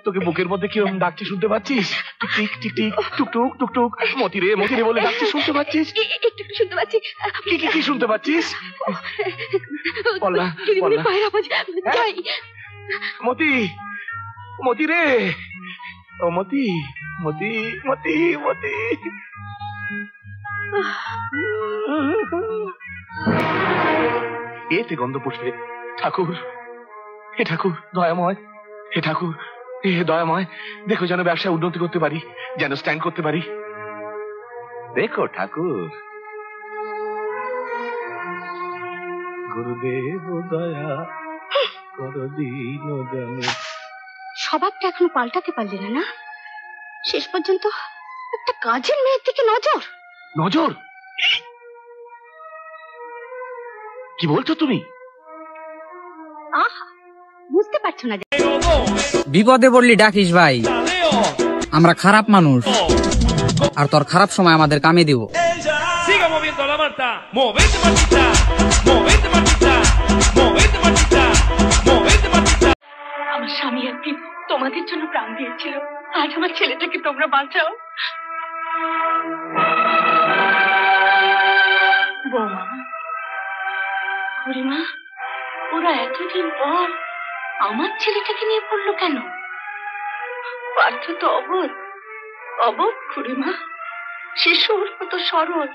তোকে বুকের মধ্যে কিরকম ডাকছে শুনতে পাচ্ছিস? টিক টিক টিক টুকটুক টুকটুক মতি রে বলে ডাকছে শুনতে পাচ্ছিস? একটু শুনতে পাচ্ছি। কি শুনতে পাচ্ছিস? বল না মতি, মতি রে, ও মতি, মতি মতি মতি। এতে গন্ধ পুষবে। ঠাকুর, হে ঠাকুর দয়াময়, হে ঠাকুর হে দয়াময়, দেখো যেন ব্যবসায় উন্নতি করতে পারি, যেন স্ট্যান্ড করতে পারি। দেখো ঠাকুর। গুরুদেব দয়া করো দীন জনে। স্বভাবটা এখনো পাল্টাতে পারলি না? না, শেষ পর্যন্ত একটা কাজের মেয়ের দিকে নজর। নজর? কি বলছো তুমি? আহা, বুঝতে পারছো না? বিপদে পড়লি ডাকিস ভাই, আমরা খারাপ মানুষ, আর তোর খারাপ সময় আমাদের কামে দিব। আমার স্বামী একদিন তোমাদের জন্য প্রাণ দিয়েছিল, আজ আমার ছেলেটাকে তোমরা বাঁচাও। বৌমা, বুড়িমা, ওরা এতদিন পর আমার ছেলেটাকে নিয়ে পড়লো কেন? পার্থ তো অবোধ, অবোধ খুড়িমা, শিশুর মতো সরল।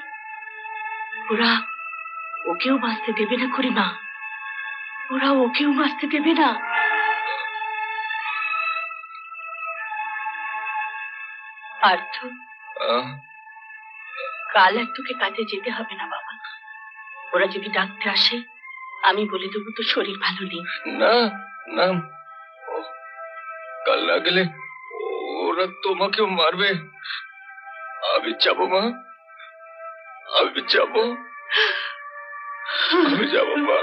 ওরা ওকেও বাঁচতে দেবে না খুড়িমা, ওরা ওকেও বাঁচতে দেবে না। পার্থ, কাল আর তোকে কাজে যেতে হবে না বাবা। ওরা যদি ডাকতে আসে আমি বলে দেবো তো শরীর ভালো নেই। না না, কাল না গেলে ওরা তোমাকেও মারবে। আমি যাবো মা, আমি যাবো মা।